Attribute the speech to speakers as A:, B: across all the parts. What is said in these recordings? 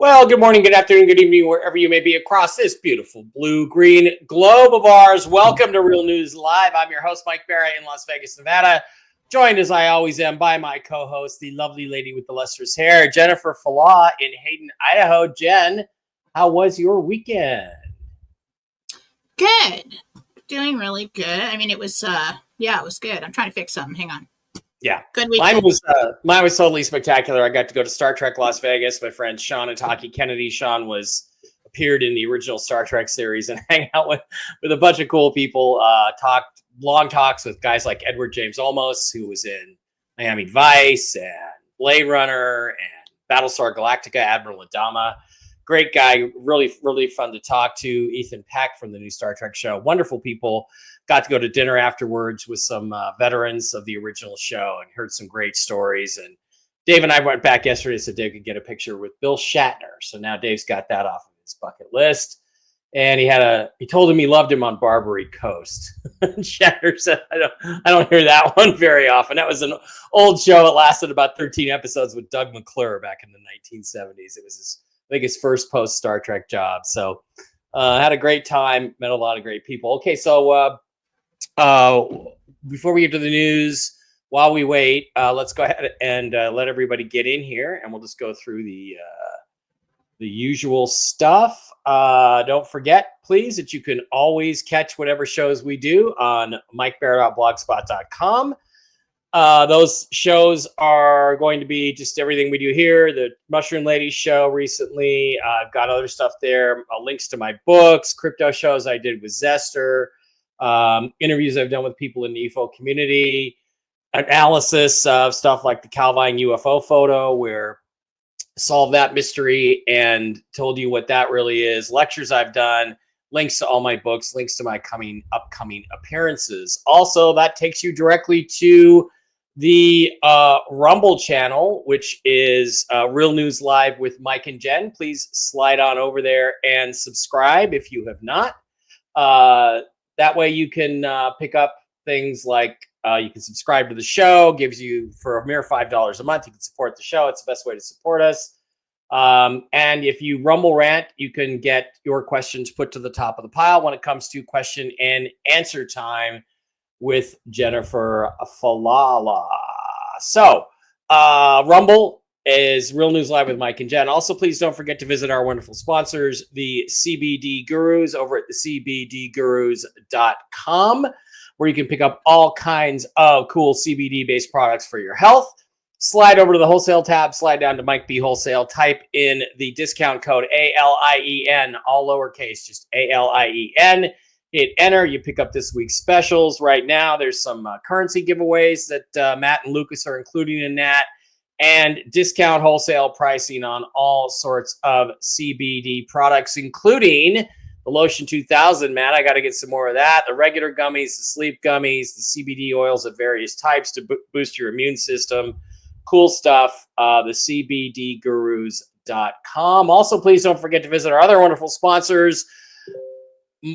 A: Well, good morning, good afternoon, good evening, wherever you may be across this beautiful blue-green globe of ours. Welcome to Real News Live. I'm your host, Mike Bara in Las Vegas, Nevada. Joined as I always am by my co-host, the lovely lady with the lustrous hair, Jennifer Falah in Hayden, Idaho. Jen, how was your weekend?
B: Good. Doing really good. I mean, it was good. I'm trying to fix something. Hang on.
A: Yeah.
B: Good weekend.
A: Mine was totally spectacular. I got to go to Star Trek Las Vegas. My friend Sean and Taki Kennedy. Sean appeared in the original Star Trek series and hang out with a bunch of cool people. Talked long talks with guys like Edward James Olmos, who was in Miami Vice and Blade Runner and Battlestar Galactica, Admiral Adama. Great guy, really, really fun to talk to. Ethan Peck from the new Star Trek show. Wonderful people. Got to go to dinner afterwards with some veterans of the original show and heard some great stories. And Dave and I went back yesterday so Dave could get a picture with Bill Shatner. So now Dave's got that off of his bucket list. And he told him he loved him on Barbary Coast. Shatner said, I don't hear that one very often. That was an old show. It lasted about 13 episodes with Doug McClure back in the 1970s. It was his first post Star Trek job. So had a great time, met a lot of great people. Okay, so before we get to the news, while we wait, let's go ahead and let everybody get in here, and we'll just go through the usual stuff. Don't forget, please, that you can always catch whatever shows we do on mikebara.blogspot.com. Those shows are going to be just everything we do here. The Mushroom Lady show recently. I've got other stuff there. Links to my books, crypto shows I did with Zester, interviews I've done with people in the UFO community, analysis of stuff like the Calvine UFO photo, where solved that mystery and told you what that really is. Lectures I've done, links to all my books, links to my upcoming appearances. Also, that takes you directly to the Rumble channel, which is Real News Live with Mike and Jen. Please slide on over there and subscribe if you have not. That way you can pick up things like you can subscribe to the show, gives you for a mere $5 a month. You can support the show. It's the best way to support us. And if you Rumble rant, you can get your questions put to the top of the pile when it comes to question and answer time with Jennifer Falala. So Rumble is Real News Live with Mike and Jen. Also, please don't forget to visit our wonderful sponsors, the CBD Gurus, over at the CBDgurus.com, where you can pick up all kinds of cool CBD-based products for your health. Slide over to the wholesale tab, slide down to Mike B Wholesale, type in the discount code ALIEN, all lowercase, just ALIEN. Hit enter. You pick up this week's specials. Right now, there's some currency giveaways that Matt and Lucas are including in that, and discount wholesale pricing on all sorts of CBD products, including the Lotion 2000. Matt, I got to get some more of that. The regular gummies, the sleep gummies, the CBD oils of various types to boost your immune system. Cool stuff. The CBDgurus.com. Also, please don't forget to visit our other wonderful sponsors,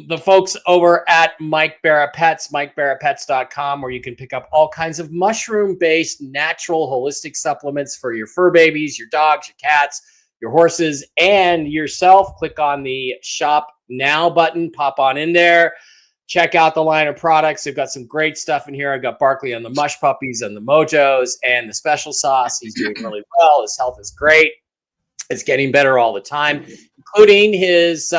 A: the folks over at Mike Bara Pets, MikeBaraPets.com, where you can pick up all kinds of mushroom-based, natural, holistic supplements for your fur babies, your dogs, your cats, your horses, and yourself. Click on the Shop Now button. Pop on in there. Check out the line of products. They've got some great stuff in here. I've got Barkley on the mush puppies and the mojos and the special sauce. He's doing really well. His health is great. It's getting better all the time, including he's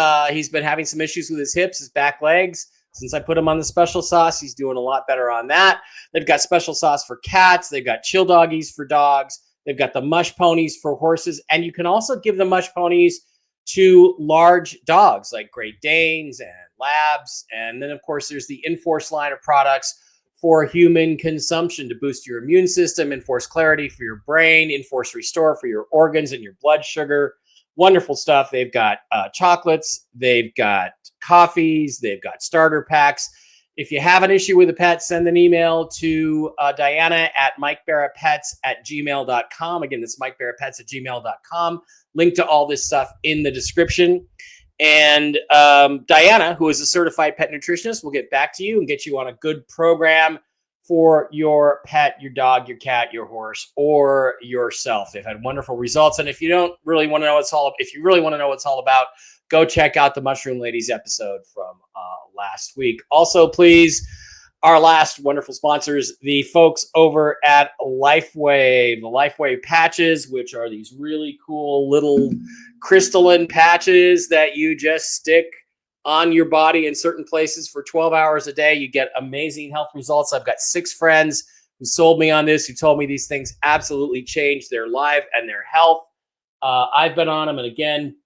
A: been having some issues with his hips, his back legs. Since I put him on the special sauce, he's doing a lot better on that. They've got special sauce for cats. They've got chill doggies for dogs. They've got the mush ponies for horses. And you can also give the mush ponies to large dogs like Great Danes and Labs. And then, of course, there's the Enforce line of products for human consumption to boost your immune system, Enforce Clarity for your brain, Enforce Restore for your organs and your blood sugar. Wonderful stuff. They've got chocolates. They've got coffees. They've got starter packs. If you have an issue with a pet, send an email to Diana at MikeBaraPets@gmail.com. Again, that's MikeBaraPets@gmail.com. Link to all this stuff in the description. And Diana, who is a certified pet nutritionist, will get back to you and get you on a good program for your pet, your dog, your cat, your horse, or yourself. They've had wonderful results. And if you don't really want to know if you really want to know what it's all about, go check out the Mushroom Ladies episode from last week. Also, please, our last wonderful sponsors, the folks over at LifeWave, the LifeWave patches, which are these really cool little crystalline patches that you just stick on your body in certain places for 12 hours a day. You get amazing health results. I've got 6 friends who sold me on this, who told me these things absolutely changed their life and their health. I've been on them. And again,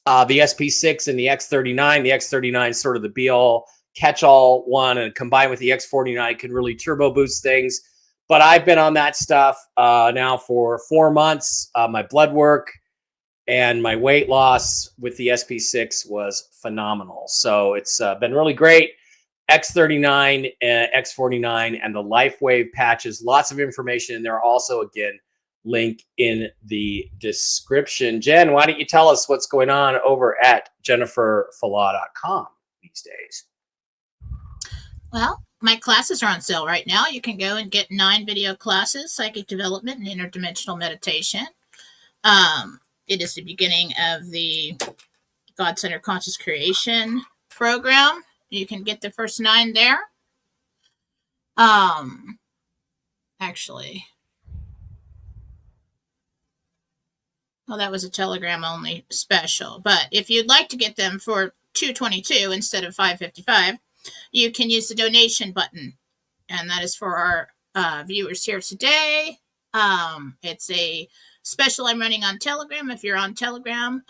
A: the SP6 and the X39. The X39 is sort of the be-all, catch-all one, and combined with the X49 can really turbo boost things. But I've been on that stuff now for 4 months. My blood work and my weight loss with the SP6 was phenomenal. So it's been really great. X39, X49, and the LifeWave patches. Lots of information in there. Also, again, link in the description. Jen, why don't you tell us what's going on over at jenniferfallah.com these days?
B: Well, my classes are on sale right now. You can go and get 9 video classes, psychic development and interdimensional meditation. It is the beginning of the God-Centered Conscious Creation program. You can get the first 9 there. Actually, well, that was a Telegram only special. But if you'd like to get them for $222 instead of $555, you can use the donation button, and that is for our viewers here today. It's a special I'm running on Telegram. If you're on Telegram,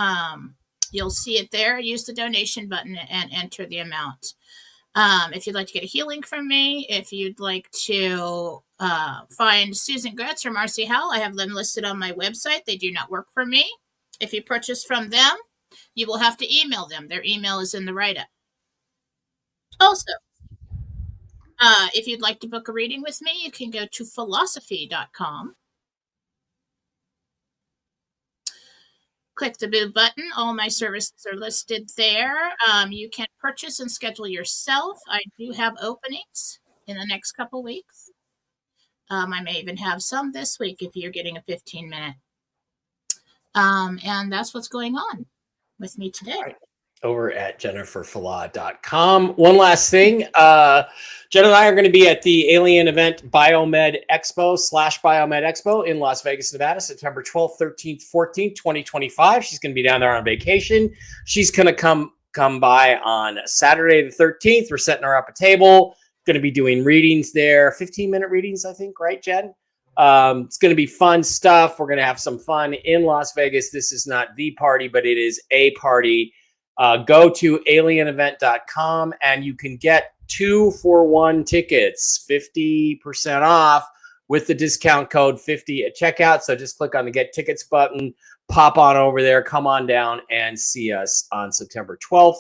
B: you'll see it there. Use the donation button and enter the amount. If you'd like to get a healing from me, if you'd like to find Susan Gretz or Marcy Howell, I have them listed on my website. They do not work for me. If you purchase from them, you will have to email them. Their email is in the write-up. Also, if you'd like to book a reading with me, you can go to philosophy.com. Click the blue button. All my services are listed there. You can purchase and schedule yourself. I do have openings in the next couple weeks. I may even have some this week if you're getting a 15-minute. And that's what's going on with me today.
A: Right. Over at jenniferfallah.com. One last thing. Jen and I are going to be at the alien event Biomed Expo / Biomed Expo in Las Vegas, Nevada, September 12th, 13th, 14th, 2025. She's going to be down there on vacation. She's going to come by on Saturday the 13th. We're setting her up a table. Going to be doing readings there, 15-minute readings, I think, right, Jen? It's going to be fun stuff. We're going to have some fun in Las Vegas. This is not the party, but it is a party. Go to alienevent.com and you can get 2-for-1 tickets, 50% off with the discount code 50 at checkout. So just click on the Get Tickets button, pop on over there, come on down and see us on September 12th,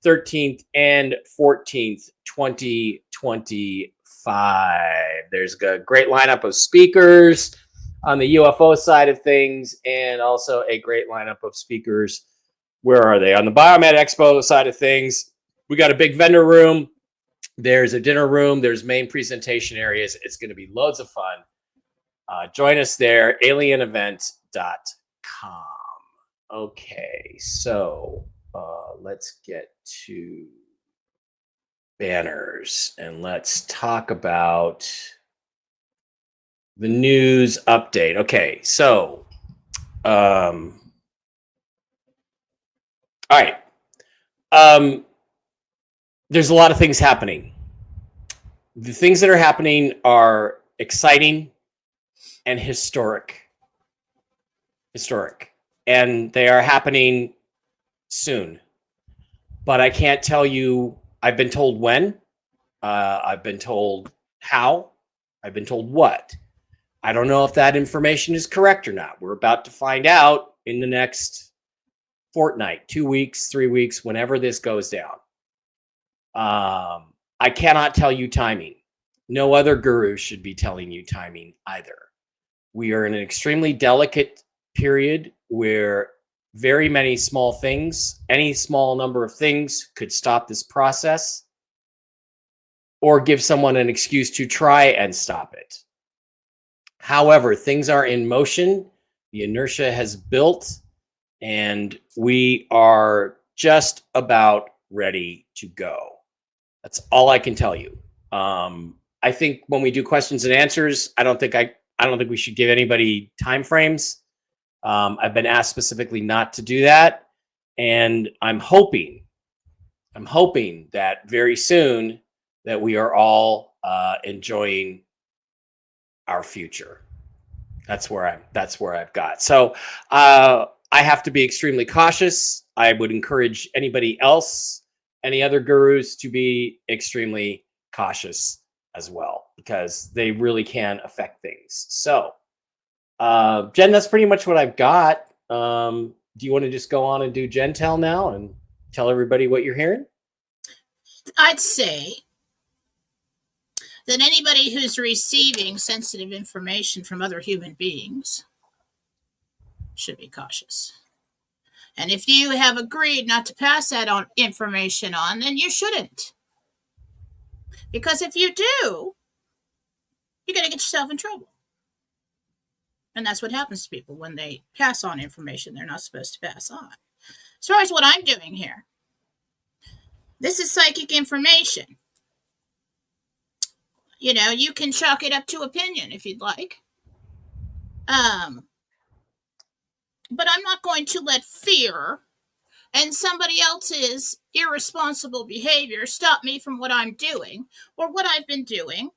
A: 13th, and 14th, 2025. There's a great lineup of speakers on the UFO side of things and also a great lineup of speakers. Where are they? On the Biomed Expo side of things, we got a big vendor room. There's a dinner room. There's main presentation areas. It's going to be loads of fun. Join us there, alienevent.com. Okay, so let's get to banners and let's talk about the news update. Okay, so all right. There's a lot of things happening. The things that are happening are exciting and historic. And they are happening soon. But I can't tell you, I've been told when. I've been told how. I've been told what. I don't know if that information is correct or not. We're about to find out in the next fortnight, 2 weeks, 3 weeks, whenever this goes down. I cannot tell you timing. No other guru should be telling you timing either. We are in an extremely delicate period where very many small things, any small number of things could stop this process or give someone an excuse to try and stop it. However, things are in motion. The inertia has built, and we are just about ready to go. That's all I can tell you. I think when we do questions and answers, I don't think we should give anybody time frames. I've been asked specifically not to do that, and I'm hoping that very soon that we are all enjoying our future. That's where I've got. So I have to be extremely cautious. I would encourage anybody else, any other gurus, to be extremely cautious as well, because they really can affect things. So, Jen, that's pretty much what I've got. Do you want to just go on and do Jentel now and tell everybody what you're hearing?
B: I'd say that anybody who's receiving sensitive information from other human beings should be cautious. And if you have agreed not to pass that information on, then you shouldn't. Because if you do, you're going to get yourself in trouble. And that's what happens to people when they pass on information they're not supposed to pass on. As far as what I'm doing here, this is psychic information. You can chalk it up to opinion if you'd like. But I'm not going to let fear and somebody else's irresponsible behavior stop me from what I'm doing or what I've been doing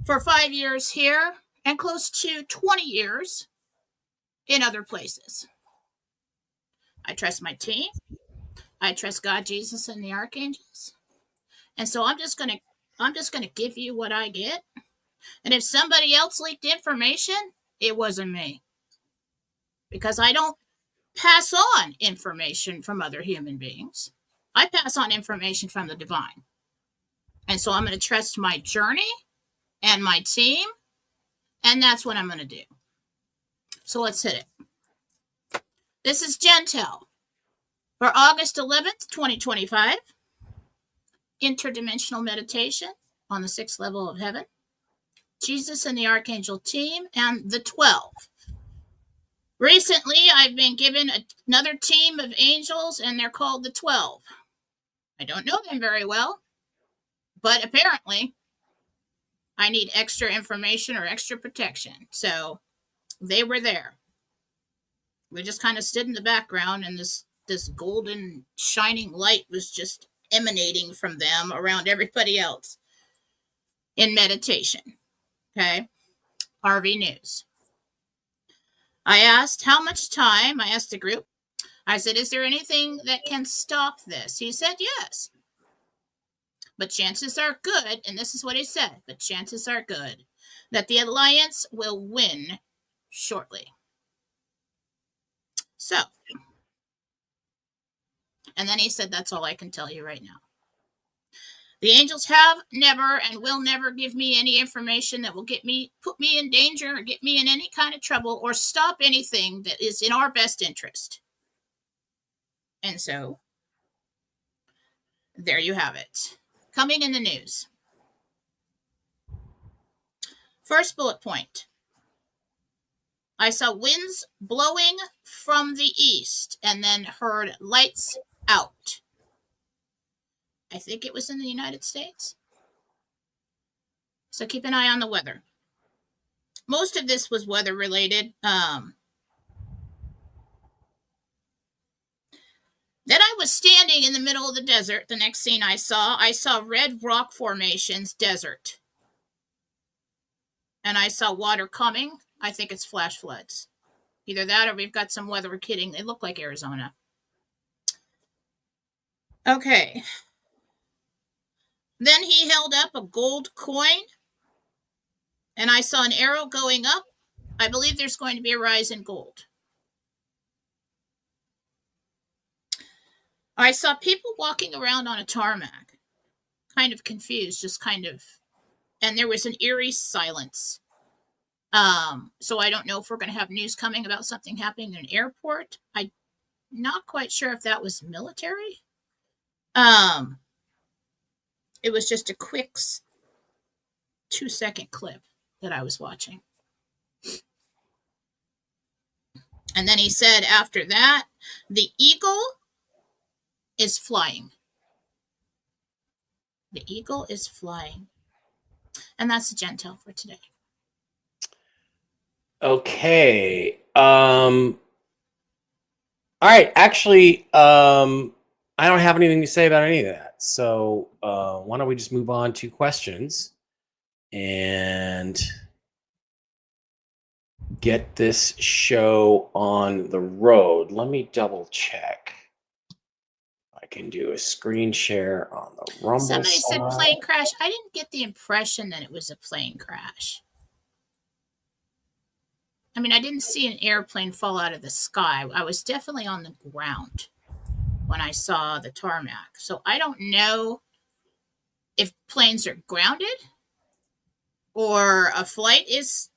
B: for 5 years here and close to 20 years in other places. I trust my team. I trust God, Jesus, and the archangels. And so I'm just going to give you what I get. And if somebody else leaked information, it wasn't me. Because I don't pass on information from other human beings. I pass on information from the divine. And so I'm going to trust my journey and my team. And that's what I'm going to do. So let's hit it. This is Jentel for August 11th, 2025. Interdimensional meditation on the 6th level of heaven. Jesus and the Archangel team and the 12. Recently, I've been given another team of angels, and they're called the 12. I don't know them very well, but apparently I need extra information or extra protection. So they were there. We just kind of stood in the background, and this golden shining light was just emanating from them around everybody else in meditation. Okay. RV News. I asked how much time. I asked the group. I said, is there anything that can stop this? He said, yes. But chances are good, and this is what he said, but chances are good that the Alliance will win shortly. So, and then he said, that's all I can tell you right now. The angels have never and will never give me any information that will put me in danger or get me in any kind of trouble or stop anything that is in our best interest. And so, there you have it. Coming in the news. First bullet point. I saw winds blowing from the east and then heard lights out. I think it was in the United States. So keep an eye on the weather. Most of this was weather related. Then I was standing in the middle of the desert. The next scene I saw red rock formations, desert. And I saw water coming. I think it's flash floods. Either that or we've got some weather. We're kidding. They look like Arizona. Okay. Then he held up a gold coin. And I saw an arrow going up. I believe there's going to be a rise in gold. I saw people walking around on a tarmac, kind of confused, and there was an eerie silence. So I don't know if we're going to have news coming about something happening in an airport. I'm not quite sure if that was military. It was just a quick 2-second clip that I was watching. And then he said after that, the eagle is flying. The eagle is flying. And that's the Jentel for today.
A: Okay. All right. Actually, I don't have anything to say about any of that. So why don't we just move on to questions and get this show on the road. Let me double check. I can do a screen share on the Rumble
B: Somebody
A: side.
B: said plane crash. I didn't get the impression that it was a plane crash. I mean, I didn't see an airplane fall out of the sky. I was definitely on the ground when I saw the tarmac. So I don't know if planes are grounded or a flight is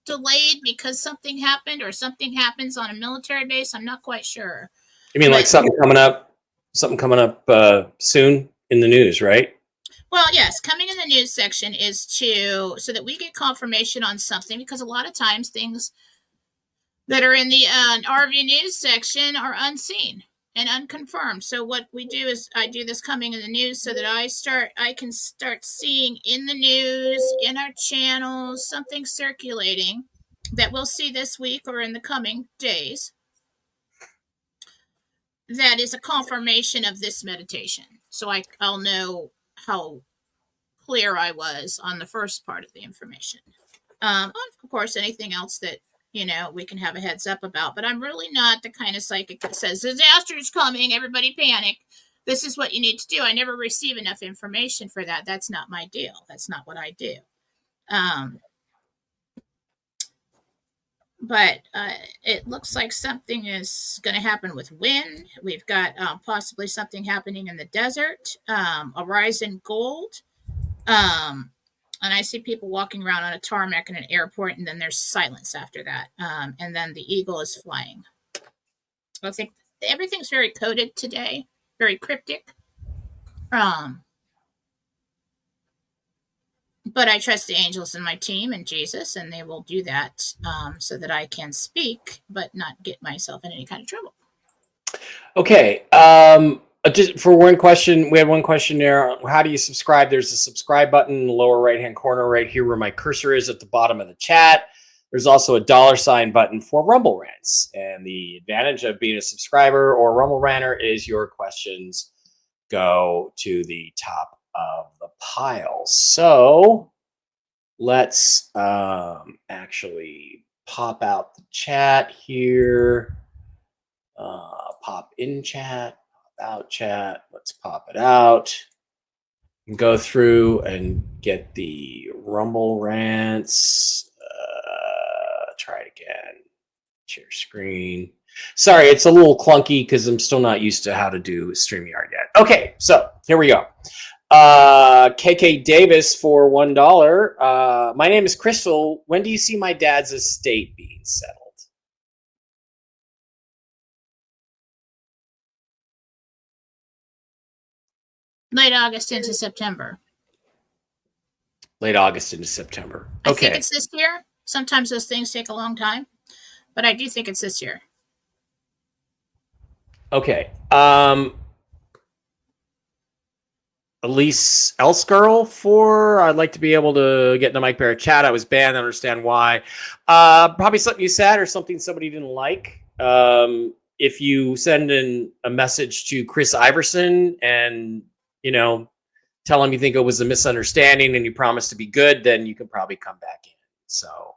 B: delayed because something happened or something happens on a military base. I'm not quite sure.
A: You mean like something coming up soon in the news, right?
B: Well, yes, coming in the news section is so that we get confirmation on something, because a lot of times things that are in the RV news section are unseen and unconfirmed. So what we do is I do this coming in the news so that I can start seeing in the news, in our channels, something circulating that we'll see this week or in the coming days. That is a confirmation of this meditation. So I'll know how clear I was on the first part of the information. Of course, anything else that we can have a heads up about, but I'm really not the kind of psychic that says disaster is coming, everybody panic, this is what you need to do. I never receive enough information for that. That's not my deal. That's not what I do. But it looks like something is going to happen with wind. We've got possibly something happening in the desert, a rise in gold. And I see people walking around on a tarmac in an airport, and then there's silence after that. And then the eagle is flying. I think everything's very coded today, very cryptic. But I trust the angels in my team and Jesus, and they will do that so that I can speak, but not get myself in any kind of trouble.
A: Okay. Just for one question, we had one question there. How do you subscribe? There's a subscribe button in the lower right-hand corner right here where my cursor is at the bottom of the chat. There's also a $ button for Rumble Rants. And the advantage of being a subscriber or Rumble Ranter is your questions go to the top of the pile. So let's actually pop out the chat here. Pop in chat, pop out chat. Let's pop it out and go through and get the Rumble Rants. Try it again. Share screen. Sorry, it's a little clunky because I'm still not used to how to do StreamYard yet. Okay, so here we go. KK Davis for $1. My name is Crystal. When do you see my dad's estate being settled?
B: Late August into September.
A: Late August into September.
B: Okay. I think it's this year. Sometimes those things take a long time, but I do think it's this year.
A: Okay. Elise Elsegirl for I'd like to be able to get in the Mike Barrett chat. I was banned. I understand why. Probably something you said or something somebody didn't like. If you send in a message to Chris Iverson and tell him you think it was a misunderstanding and you promise to be good, then you can probably come back in. So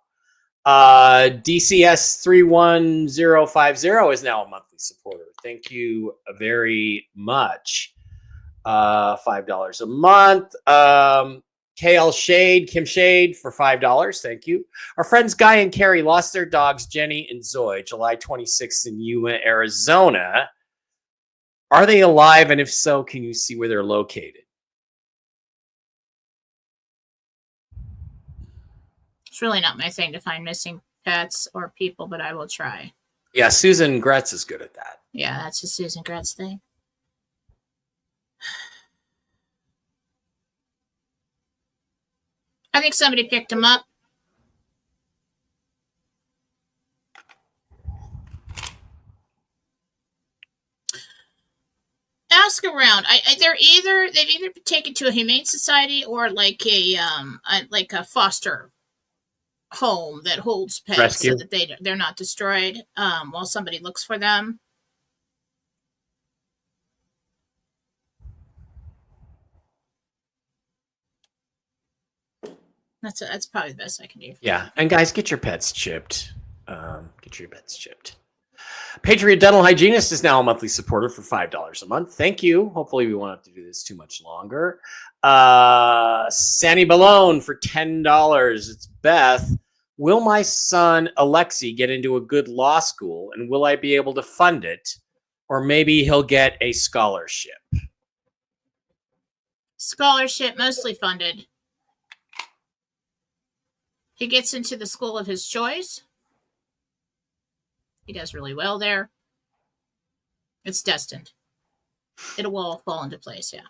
A: DCS 31050 is now a monthly supporter. Thank you very much. $5 a month. KL Shade, Kim Shade for $5. Thank you. Our friends Guy and Carrie lost their dogs, Jenny and Zoe, July 26th in Yuma, Arizona. Are they alive? And if so, can you see where they're located?
B: It's really not my thing to find missing pets or people, but I will try.
A: Yeah, Susan Gretz is good at that.
B: Yeah, that's a Susan Gretz thing. I think somebody picked him up. Ask around. They've either been taken to a humane society or like a foster home that holds pets
A: Rescue.
B: so that they're not destroyed while somebody looks for them. That's probably the best I can do.
A: Yeah, and guys, get your pets chipped. Get your pets chipped. Patriot Dental Hygienist is now a monthly supporter for $5 a month. Thank you. Hopefully, we won't have to do this too much longer. Sandy Balone for $10. It's Beth. Will my son Alexi get into a good law school, and will I be able to fund it, or maybe he'll get a scholarship?
B: Scholarship, mostly funded. He gets into the school of his choice. He does really well there. It's destined. It will all fall into place, yeah.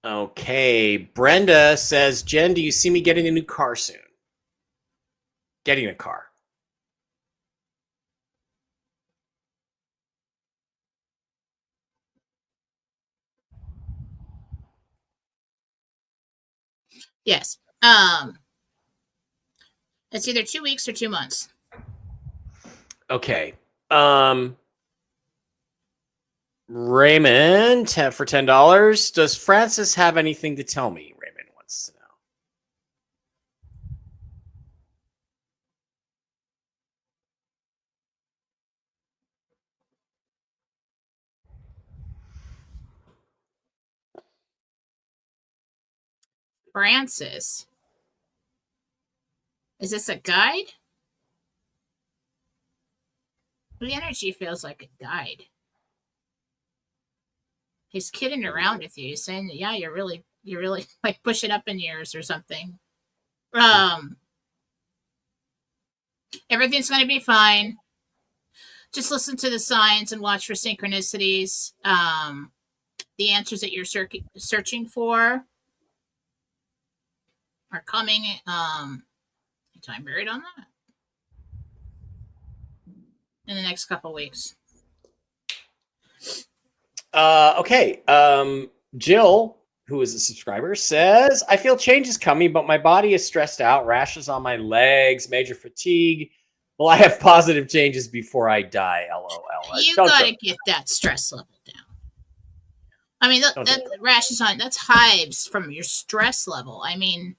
A: Okay. Brenda says, Jen, do you see me getting a new car soon? Getting a car.
B: Yes. It's either 2 weeks or 2 months.
A: Okay. Raymond for $10. Does Francis have anything to tell me? Raymond wants to know.
B: Francis. Is this a guide? The energy feels like a guide. He's kidding around with you, saying that, yeah, you're really like pushing up in years or something. Everything's going to be fine. Just listen to the signs and watch for synchronicities. The answers that you're searching for are coming. Time buried on that in the next couple weeks.
A: Okay. Jill, who is a subscriber, says, I feel change is coming, but my body is stressed out, rashes on my legs, major fatigue. Will I have positive changes before I die? LOL.
B: You gotta get that stress level down. I mean, that rashes on, that's hives from your stress level. I mean,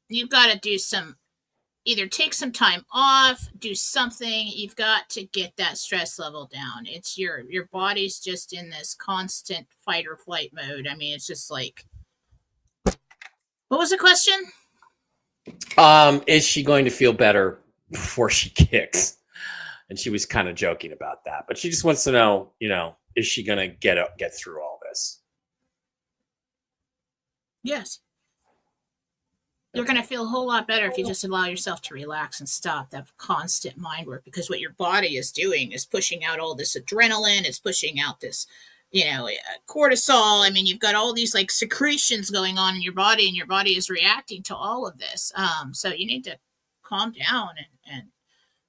B: you've got to do either take some time off, do something. You've got to get that stress level down. It's your body's just in this constant fight or flight mode. I mean, it's just like, what was the question?
A: Is she going to feel better before she kicks? And she was kind of joking about that, but she just wants to know, is she going to get through all this?
B: Yes. You're going to feel a whole lot better if you just allow yourself to relax and stop that constant mind work, because what your body is doing is pushing out all this adrenaline. It's pushing out this, cortisol. I mean, you've got all these like secretions going on in your body, and your body is reacting to all of this. So you need to calm down and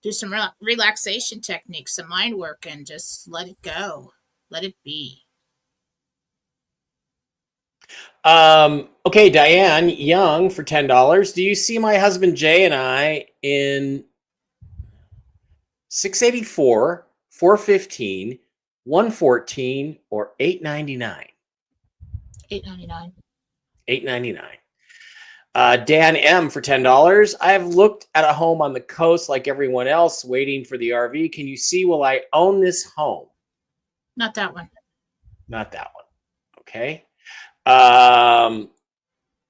B: do some relaxation techniques, some mind work, and just let it go. Let it be.
A: Okay, Diane Young for $10. Do you see my husband Jay and I in 684, 415, 114, or 899?
B: 899.
A: 899. Dan M for $10. I have looked at a home on the coast like everyone else, waiting for the RV. Can you see, will I own this home?
B: Not that one.
A: Not that one. Okay.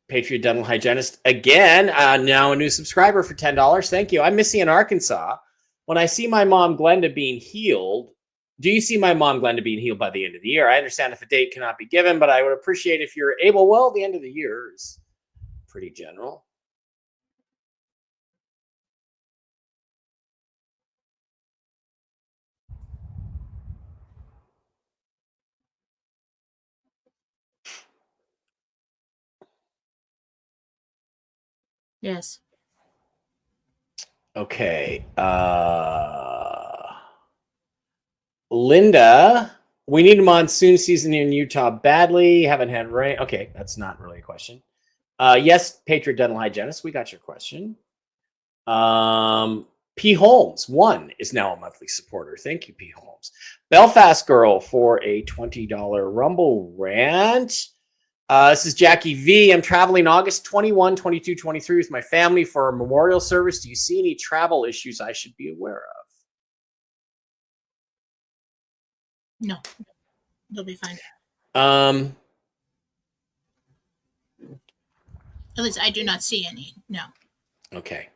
A: Patriot Dental Hygienist again. Now a new subscriber for $10. Thank you. I'm Missy in Arkansas. When I see my mom Glenda being healed, do you see my mom Glenda being healed by the end of the year? I understand if a date cannot be given, but I would appreciate if you're able. Well, the end of the year is pretty general.
B: Yes.
A: Okay. Linda, we need a monsoon season in Utah badly. Haven't had rain. Okay, that's not really a question. Yes, Patriot Dental Hygienist, we got your question. P. Holmes, 1 is now a monthly supporter. Thank you, P. Holmes. Belfast Girl for a $20 Rumble rant. This is Jackie V. I'm traveling August 21, 22, 23 with my family for a memorial service. Do you see any travel issues I should be aware of?
B: No, they'll be fine. At least I do not see any. No.
A: Okay.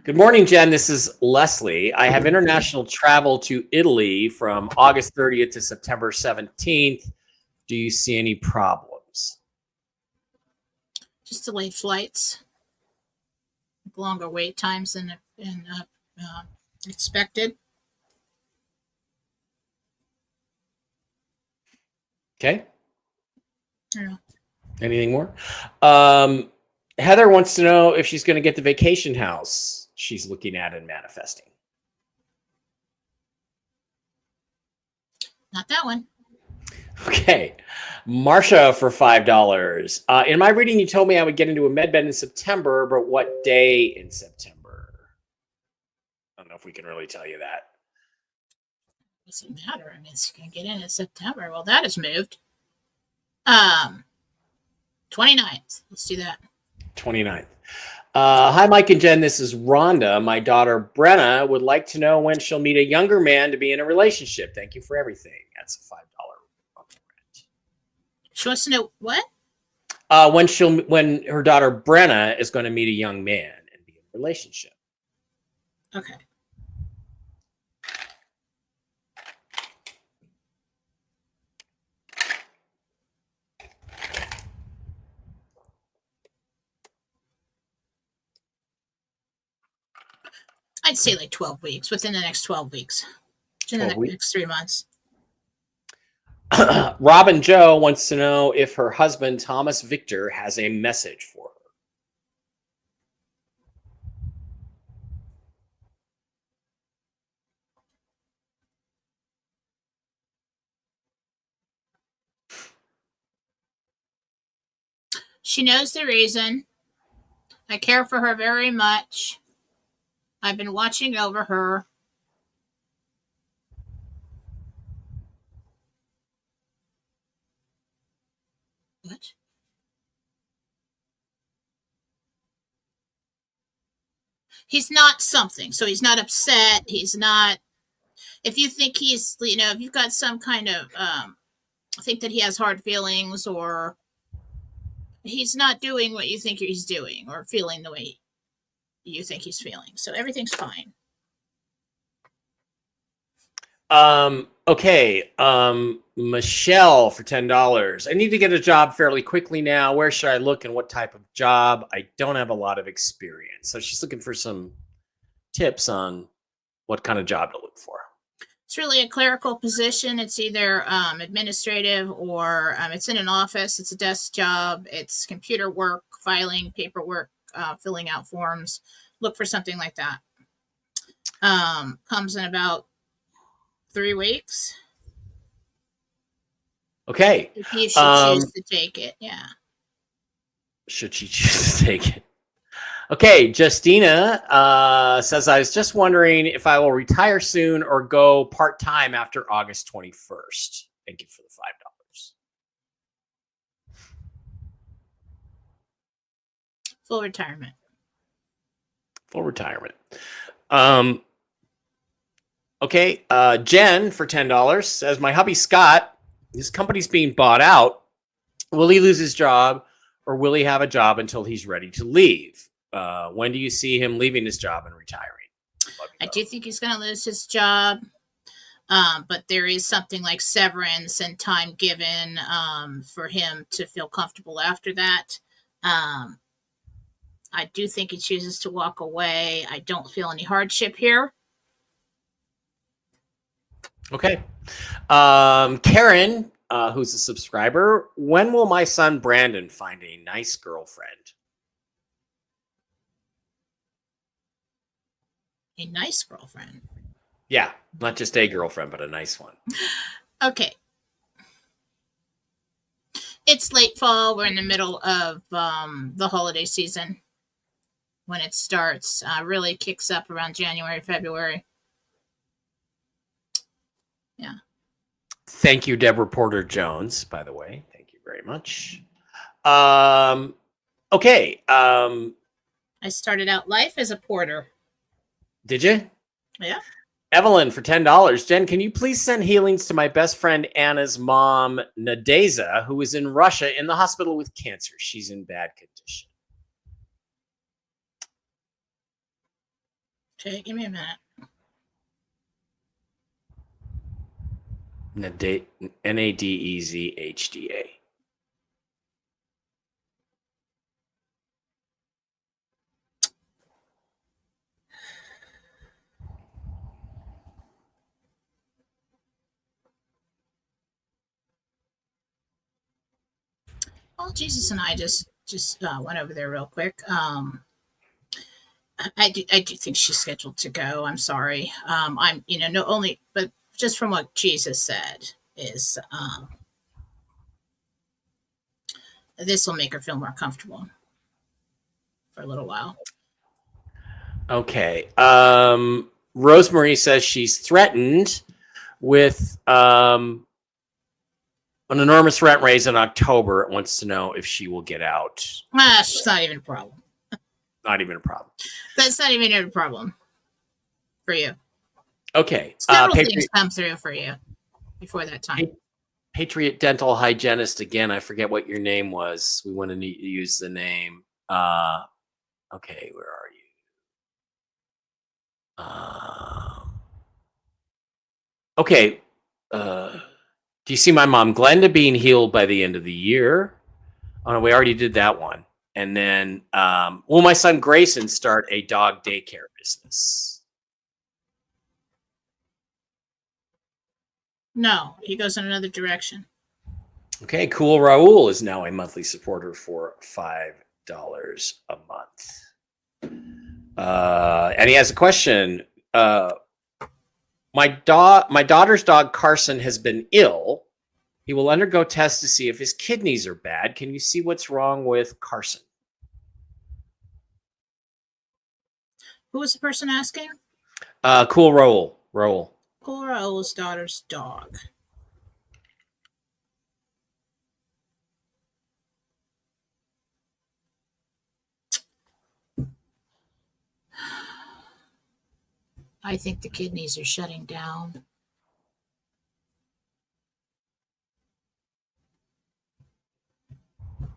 A: Good morning, Jen. This is Leslie. I have international travel to Italy from August 30th to September 17th. Do you see any problems?
B: Just delayed flights, longer wait times than expected.
A: Okay.
B: Yeah.
A: Anything more? Heather wants to know if she's going to get the vacation house she's looking at and manifesting.
B: Not that one.
A: Okay. Marsha for $5. In my reading, you told me I would get into a med bed in September, but what day in September? I don't know if we can really tell you that.
B: Doesn't matter. I mean, it's going to get in September. Well, that has moved. 29th. Let's do that.
A: 29th. Hi, Mike and Jen. This is Rhonda. My daughter, Brenna, would like to know when she'll meet a younger man to be in a relationship. Thank you for everything. That's a $5 rent.
B: She wants to know what?
A: When her daughter, Brenna, is going to meet a young man and be in a relationship.
B: Okay. I'd say like 12 weeks, within the next 12 weeks. In the next 3 months.
A: Robin Joe wants to know if her husband, Thomas Victor, has a message for her.
B: She knows the reason. I care for her very much. I've been watching over her. What? He's not something. So he's not upset. He's not. If you think he's, if you've got some kind of, think that he has hard feelings, or he's not doing what you think he's doing, or feeling the way you think he's feeling. So everything's fine.
A: Okay. Michelle for $10. I need to get a job fairly quickly now. Where should I look and what type of job? I don't have a lot of experience. So she's looking for some tips on what kind of job to look for.
B: It's really a clerical position. It's either administrative, or it's in an office. It's a desk job. It's computer work, filing, paperwork, filling out forms. Look for something like that. Comes in about 3 weeks.
A: Okay.
B: If you should choose to take it, yeah.
A: Should she choose to take it? Okay, Justina says, I was just wondering if I will retire soon or go part-time after August 21st. Thank you for the $5.
B: Full retirement.
A: Full retirement. Okay, Jen for $10 says, my hubby Scott, his company's being bought out. Will he lose his job, or will he have a job until he's ready to leave? When do you see him leaving his job and retiring?
B: I do think he's going to lose his job, but there is something like severance and time given for him to feel comfortable after that. I do think he chooses to walk away. I don't feel any hardship here.
A: Okay. Karen, who's a subscriber, when will my son Brandon find a nice girlfriend?
B: A nice girlfriend.
A: Yeah, not just a girlfriend, but a nice one.
B: Okay. It's late fall. We're in the middle of the holiday season. When it starts, really kicks up around January, February. Yeah.
A: Thank you, Deborah Porter Jones, by the way. Thank you very much. Okay.
B: I started out life as a porter.
A: Did you?
B: Yeah.
A: Evelyn for $10. Jen, can you please send healings to my best friend Anna's mom, Nadeza, who is in Russia in the hospital with cancer? She's in bad condition.
B: Okay, give me a minute.
A: Nadezhda.
B: Well, Jesus and I just went over there real quick. I do think she's scheduled to go. I'm sorry. I'm no only but just from what Jesus said is this will make her feel more comfortable for a little while.
A: Okay. Rosemary says she's threatened with an enormous rent raise in October. It wants to know if she will get out.
B: It's not even a problem.
A: Not even a problem.
B: That's not even a problem for you.
A: Okay.
B: Several things come through for you before that time.
A: Patriot Dental Hygienist again. I forget what your name was. We want to use the name. Okay, where are you? Okay. Do you see my mom Glenda being healed by the end of the year? Oh no, we already did that one. And then will my son Grayson start a dog daycare business?
B: No, he goes in another direction.
A: Okay, cool. Raul is now a monthly supporter for $5 a month. And he has a question. My daughter's dog Carson has been ill. He will undergo tests to see if his kidneys are bad. Can you see what's wrong with Carson?
B: Who was the person asking?
A: Cool Raul. Raul.
B: Cool Raul's daughter's dog. I think the kidneys are shutting down.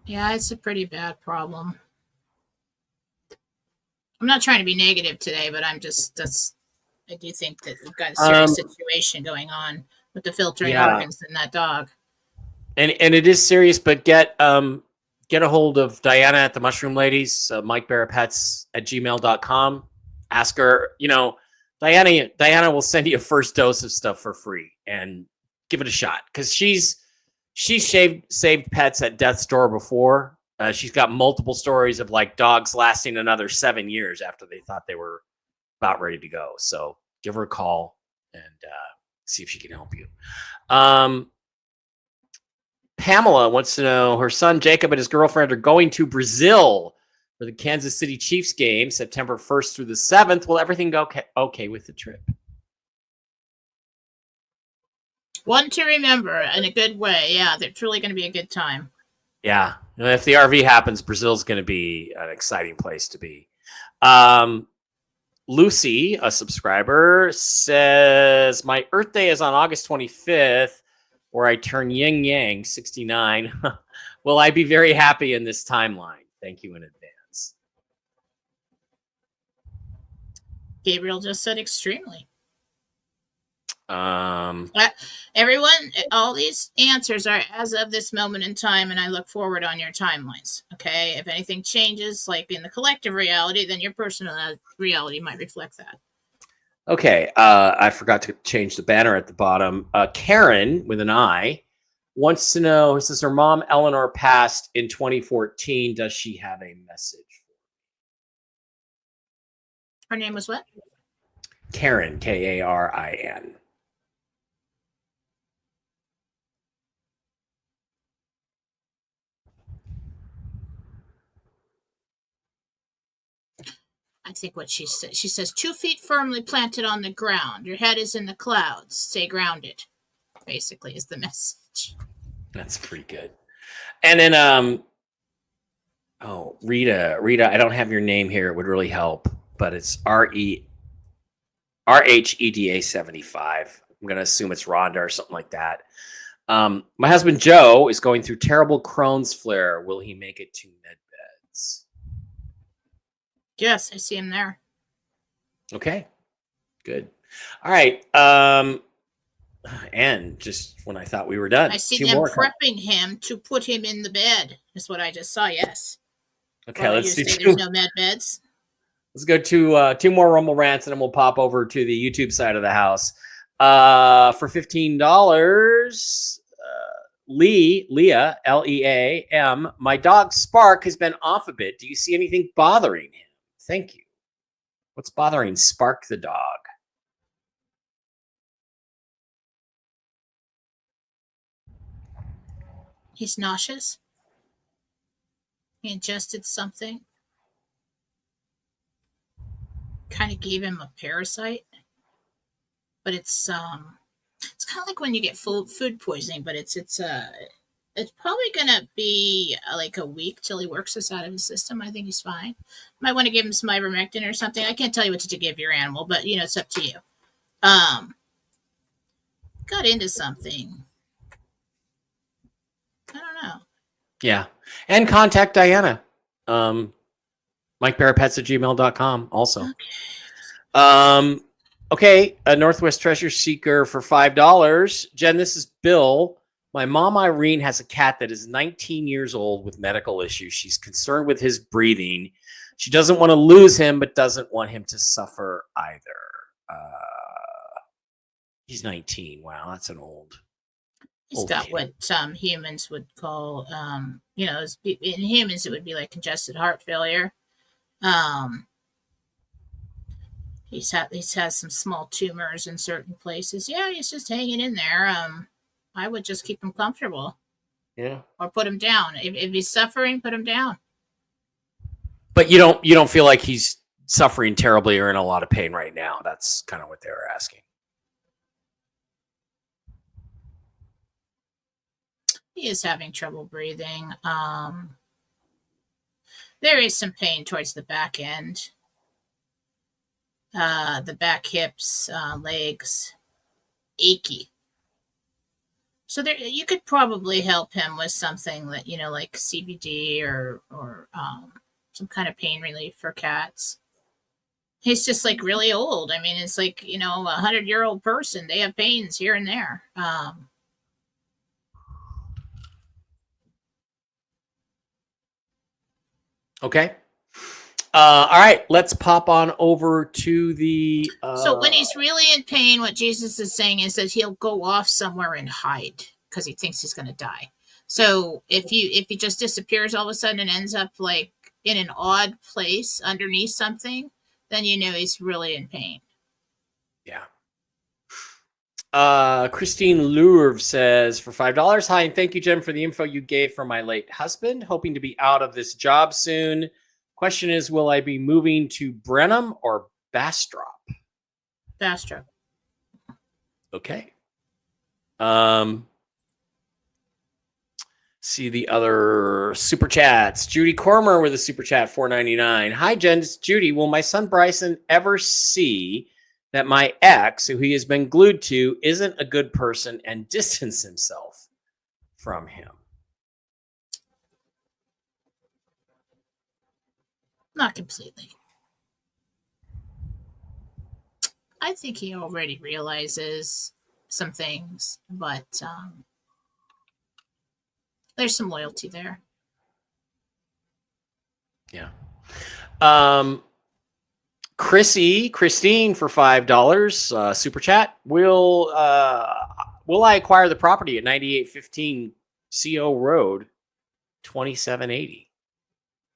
B: Yeah, it's a pretty bad problem. I'm not trying to be negative today, but I do think that we've got a serious situation going on with the filtering organs in that dog.
A: And it is serious, but get a hold of Diana at the Mushroom Ladies, MikeBarapets@gmail.com. Ask her, Diana will send you a first dose of stuff for free and give it a shot. Because she's saved pets at death's door before. She's got multiple stories of like dogs lasting another 7 years after they thought they were about ready to go. So give her a call and see if she can help you. Pamela wants to know her son Jacob and his girlfriend are going to Brazil for the Kansas City Chiefs game, September 1st through the 7th. Will everything go okay with the trip?
B: One to remember in a good way. Yeah, it's really going to be a good time.
A: Yeah. If the RV happens, Brazil's going to be an exciting place to be. Lucy, a subscriber, says, my Earth Day is on August 25th, where I turn yin yang 69. Will I be very happy in this timeline? Thank you in advance.
B: Gabriel just said extremely.
A: Everyone,
B: all these answers are as of this moment in time, and I look forward on your timelines. Okay, if anything changes, like in the collective reality, then your personal reality might reflect that.
A: Okay, I forgot to change the banner at the bottom. Karen with an I wants to know, since her mom Eleanor passed in 2014, does she have a message?
B: Her name was what?
A: Karen, Karin.
B: I think what she says 2 feet firmly planted on the ground. Your head is in the clouds. Stay grounded. Basically, is the message.
A: That's pretty good. And then, Rita, I don't have your name here. It would really help, but it's RHEDA 75. I'm going to assume it's Rhonda or something like that. My husband Joe is going through terrible Crohn's flare. Will he make it to med beds?
B: Yes, I see him there.
A: Okay, good. All right. And just when I thought we were done,
B: I see them prepping him to put him in the bed. Is what I just saw. Yes.
A: Okay, let's do
B: there's no med beds.
A: Let's go to 2 more Rumble rants, and then we'll pop over to the YouTube side of the house. For $15, Leah, Leam, my dog Spark has been off a bit. Do you see anything bothering him? Thank you. What's bothering Spark the dog?
B: He's nauseous. He ingested something. Kind of gave him a parasite. But it's kind of like when you get food poisoning, but it's probably gonna be like a week till he works this out of his system. I think he's fine. Might want to give him some ivermectin or something. I can't tell you what to give your animal, but it's up to you. Got into something. I don't know.
A: Yeah. And contact Diana. MikeBarrettPets@gmail.com also. Okay. A Northwest Treasure Seeker for $5. Jen, this is Bill. My mom, Irene, has a cat that is 19 years old with medical issues. She's concerned with his breathing. She doesn't want to lose him, but doesn't want him to suffer either. He's 19. Wow, that's an old.
B: He's got kid. What some humans would call, in humans it would be like congested heart failure. He's has some small tumors in certain places. Yeah, he's just hanging in there. I would just keep him comfortable.
A: Yeah.
B: Or put him down. If he's suffering, put him down.
A: But you don't feel like he's suffering terribly or in a lot of pain right now. That's kind of what they were asking.
B: He is having trouble breathing. There is some pain towards the back end. The back, hips, legs, achy. So there, you could probably help him with something that like CBD or some kind of pain relief for cats. He's just like really old. I mean, it's like 100-year-old person. They have pains here and there.
A: Okay. All right, let's pop on over to the.
B: So when he's really in pain, what Jesus is saying is that he'll go off somewhere and hide because he thinks he's going to die. So if he just disappears all of a sudden and ends up like in an odd place underneath something, then he's really in pain.
A: Yeah. Christine Louvre says for $5. Hi, and thank you, Jen, for the info you gave for my late husband. Hoping to be out of this job soon. Question is, will I be moving to Brenham or Bastrop?
B: Bastrop.
A: Okay. See the other super chats. Judy Cormer with a super chat, $4.99. Hi, Jen. It's Judy. Will my son Bryson ever see that my ex, who he has been glued to, isn't a good person and distance himself from him?
B: Not completely. I think he already realizes some things, but there's some loyalty there.
A: Yeah. Christine for $5 super chat. Will I acquire the property at 9815 CO Road, 2780?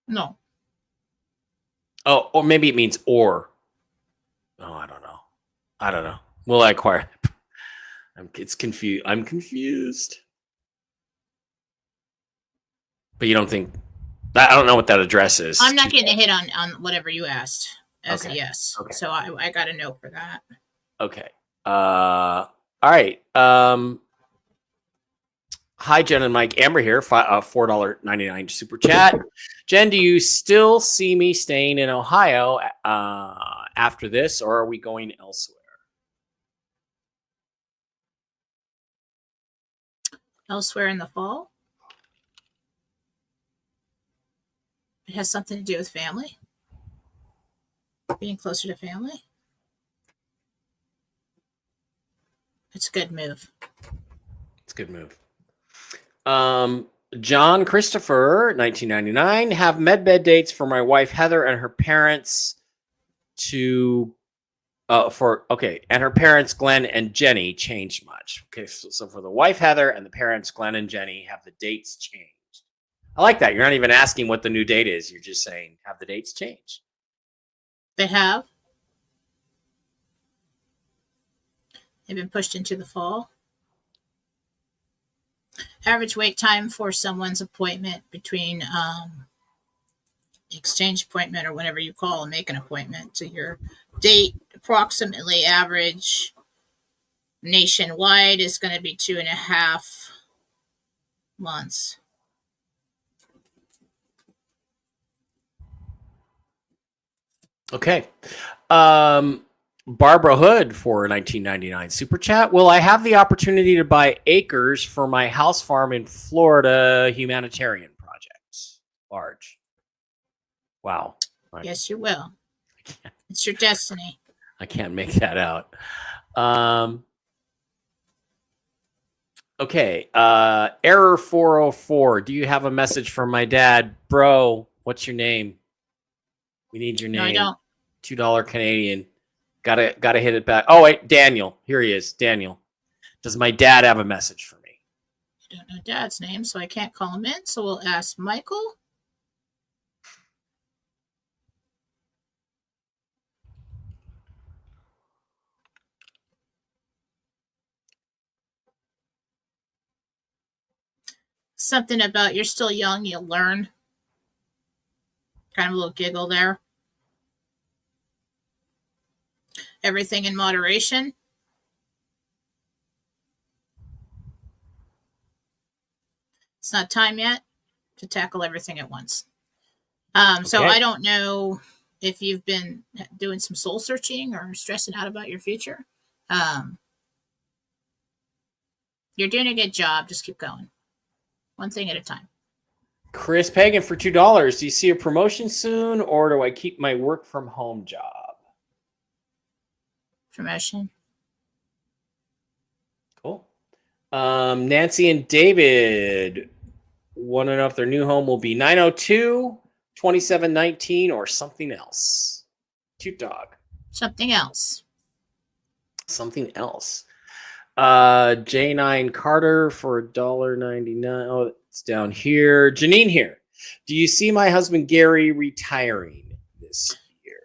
B: No.
A: Oh, or maybe it means or. Oh, I don't know. I don't know. Will I acquire? It's confused. I'm confused. But you don't think? I don't know what that address is.
B: I'm not getting a hit on whatever you asked as a yes.
A: Okay.
B: So I got a no for that.
A: Okay. All right. Hi, Jen and Mike. Amber here. $4.99 super chat. Jen, do you still see me staying in Ohio after this, or are we going elsewhere?
B: Elsewhere in the fall? It has something to do with family? Being closer to family? It's a good move.
A: It's a good move. John Christopher, 1999, have medbed dates for my wife Heather and her parents and her parents Glenn and Jenny changed much. Okay, so for the wife Heather and the parents Glenn and Jenny, have the dates changed? I like that. You're not even asking what the new date is. You're just saying, have the dates changed?
B: They have. They've been pushed into the fall. Average wait time for someone's appointment between exchange appointment or whatever you call and make an appointment to your date, approximately average nationwide is going to be 2.5 months.
A: Okay. Barbara Hood for 1999 super chat. Will I have the opportunity to buy acres for my house farm in Florida humanitarian project? Large. Wow.
B: Yes, you will. It's your destiny.
A: I can't make that out. Okay. Error 404. Do you have a message from my dad? Bro, what's your name? We need your name.
B: No, I don't.
A: $2 Canadian. Gotta hit it back. Oh, wait, Daniel. Here he is. Daniel. Does my dad have a message for me?
B: I don't know Dad's name, so I can't call him in. So we'll ask Michael. Something about you're still young, you'll learn. Kind of a little giggle there. Everything in moderation. It's not time yet to tackle everything at once. So
A: Okay.
B: I don't know if you've been doing some soul searching or stressing out about your future. You're doing a good job. Just keep going. One thing at a time.
A: Chris Pagan for $2. Do you see a promotion soon, or do I keep my work from home job?
B: Promotion.
A: Cool. Nancy and David want to know if their new home will be 902, 2719, or something else. Cute dog.
B: Something else.
A: Something else. J9 Carter for $1.99. Oh, it's down here. Janine here. Do you see my husband Gary retiring this year?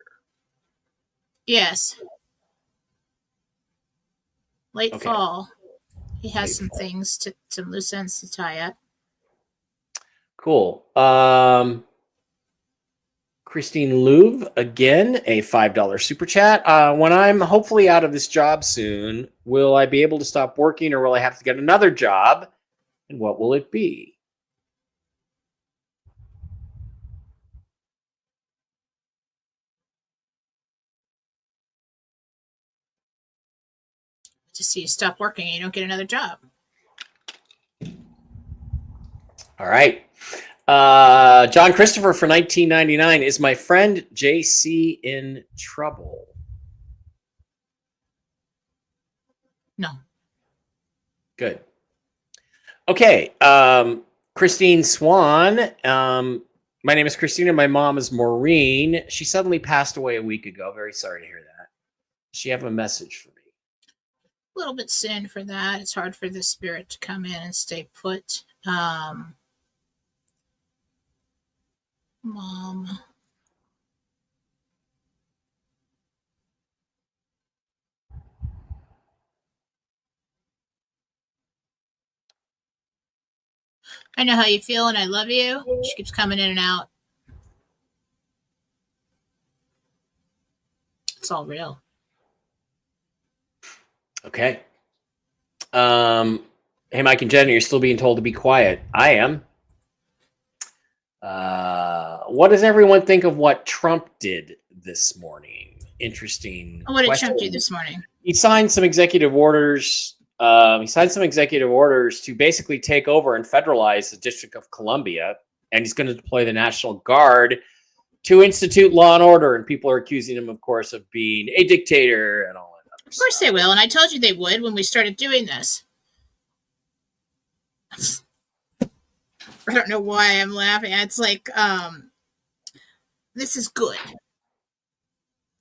B: Yes. Late
A: Okay.
B: fall. He has
A: Late
B: some
A: fall.
B: things some loose ends to tie up.
A: Cool. Christine Louv, again, a $5 super chat. When I'm hopefully out of this job soon, will I be able to stop working, or will I have to get another job? And what will it be?
B: Just see you stop working and you don't get another job.
A: All right. John Christopher for 1999. Is my friend JC in trouble?
B: No.
A: Good. Okay. Christine Swan. My name is Christina. My mom is Maureen. She suddenly passed away a week ago. Very sorry to hear that. Does she have a message for me?
B: A little bit soon for that. It's hard for the spirit to come in and stay put. Mom. I know how you feel, and I love you. She keeps coming in and out. It's all real.
A: Okay. Hey, Mike and Jen, you're still being told to be quiet. I am. What does everyone think of what Trump did this morning? Interesting.
B: What did
A: question.
B: Trump do this morning?
A: He signed some executive orders. To basically take over and federalize the District of Columbia, and he's going to deploy the National Guard to institute law and order. And people are accusing him, of course, of being a dictator and all that other
B: Of course they will, and I told you they would when we started doing this. I don't know why I'm laughing. It's like, this is good.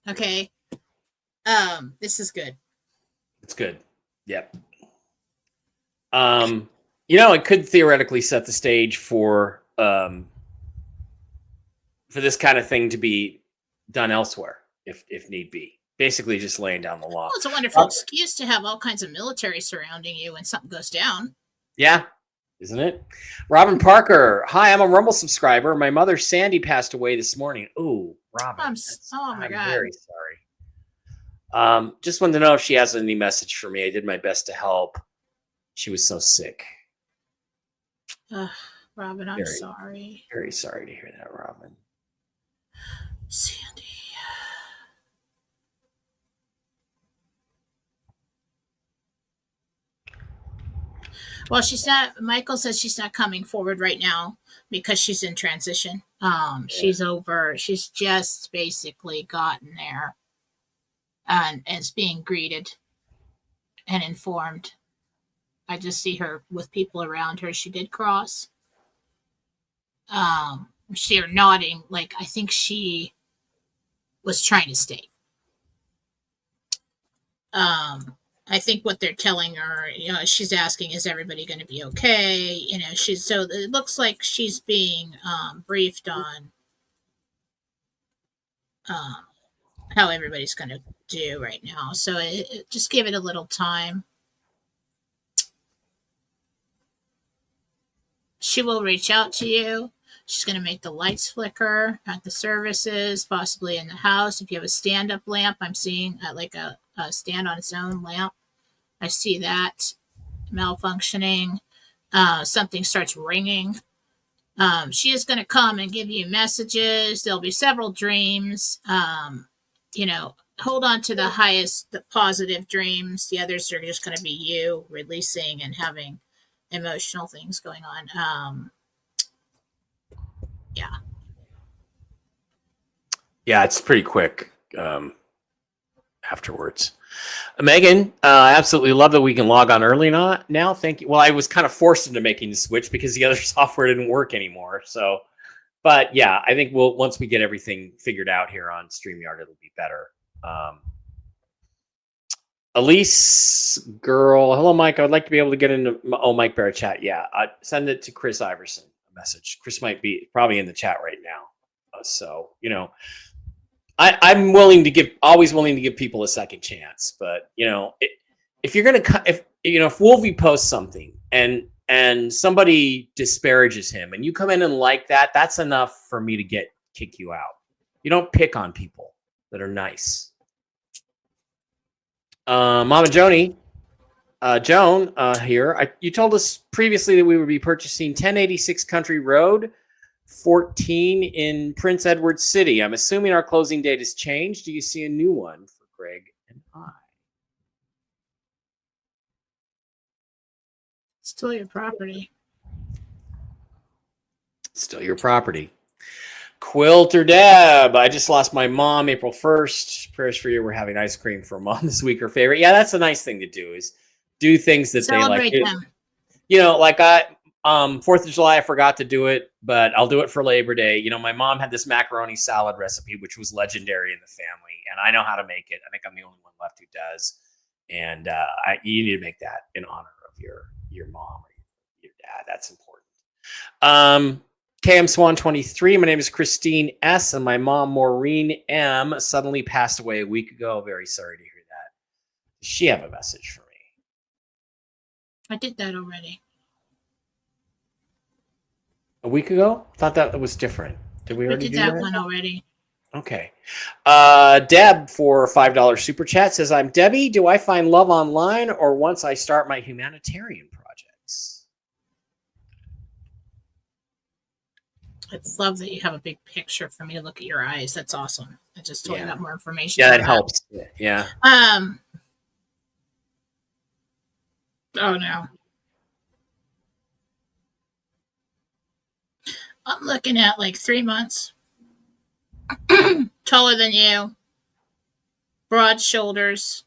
B: Okay. This is good.
A: It's good. Yep. It could theoretically set the stage for this kind of thing to be done elsewhere, if need be. Basically, just laying down the law.
B: Well, it's a wonderful excuse to have all kinds of military surrounding you when something goes down.
A: Yeah, isn't it? Robin Parker. Hi, I'm a Rumble subscriber. My mother, Sandy, passed away this morning. Ooh, Robin.
B: Oh, my God.
A: I'm very sorry. Just wanted to know if she has any message for me. I did my best to help. She was so sick.
B: Robin, I'm sorry.
A: Very sorry to hear that, Robin.
B: Sandy. Well, she's not. Michael says she's not coming forward right now because she's in transition. She's over. She's just basically gotten there, and is being greeted and informed. I just see her with people around her. She did cross. She are nodding like I think she was trying to stay. I think what they're telling her, she's asking, is everybody going to be okay? So it looks like she's being briefed on how everybody's going to do right now. So just give it a little time. She will reach out to you. She's going to make the lights flicker at the services, possibly in the house. If you have a stand-up lamp, I'm seeing like a stand on its own lamp. I see that malfunctioning. Something starts ringing. She is going to come and give you messages. There'll be several dreams. Hold on to the positive dreams. The others are just going to be you releasing and having emotional things going on.
A: Yeah, it's pretty quick afterwards. Megan, I absolutely love that we can log on early now. Thank you. Well, I was kind of forced into making the switch because the other software didn't work anymore. So, but yeah, I think once we get everything figured out here on StreamYard, it'll be better. Elise, girl, hello, Mike. I would like to be able to get into Mike Bara chat. Yeah, send it to Chris Iverson a message. Chris might be probably in the chat right now. So I'm always willing to give people a second chance. But if you're gonna if Wolvie posts something and somebody disparages him and you come in and like that, that's enough for me to kick you out. You don't pick on people that are nice. Mama Joan here. You told us previously that we would be purchasing 1086 Country Road 14 in Prince Edward City. I'm assuming our closing date has changed. Do you see a new one for Greg and I?
B: Still your property.
A: Still your property. Quilter Deb, I just lost my mom April 1st. Prayers for you. We're having ice cream for mom this week. Her favorite. Yeah, that's a nice thing to do, is do things that
B: Celebrate
A: they like.
B: Them.
A: Like 4th of July, I forgot to do it, but I'll do it for Labor Day. My mom had this macaroni salad recipe, which was legendary in the family, and I know how to make it. I think I'm the only one left who does. And you need to make that in honor of your mom or your dad. That's important. KM Swan 23. My name is Christine S. and my mom, Maureen M, suddenly passed away a week ago. Very sorry to hear that. Does she have a message for me?
B: I did that already.
A: A week ago? Thought that was different. Did we
B: We
A: already
B: did
A: do
B: that
A: that?
B: one already.
A: Okay. Deb for $5 super chat says, I'm Debbie. Do I find love online or once I start my humanitarian projects?
B: I love that you have a big picture for me to look at your eyes. That's awesome. I just totally got more information.
A: Yeah, that helps. Yeah.
B: Oh no. I'm looking at like 3 months. Taller than you. Broad shoulders.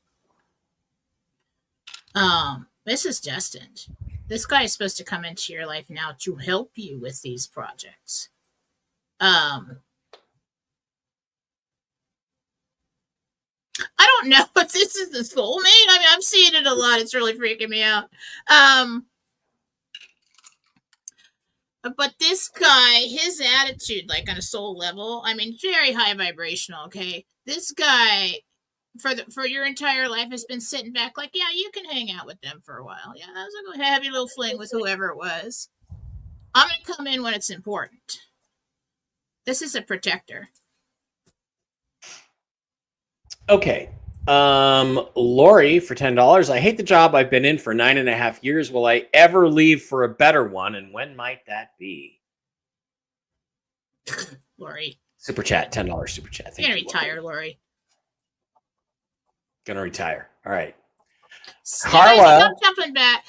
B: This is destined. This guy is supposed to come into your life now to help you with these projects. I don't know if this is the soulmate. I mean, I'm seeing it a lot. It's really freaking me out. But this guy, his attitude, like on a soul level, I mean, very high vibrational. Okay, this guy for your entire life has been sitting back, like, yeah, you can hang out with them for a while. Yeah, that was a heavy little fling with whoever it was. I'm gonna come in when it's important. This is a protector.
A: Okay. Lori for $10. I hate the job I've been in for 9.5 years. Will I ever leave for a better one? And when might that be?
B: Lori.
A: Super chat, $10 super chat.
B: You're gonna retire, Lori.
A: Gonna retire. All right.
B: Carla. Stop jumping back.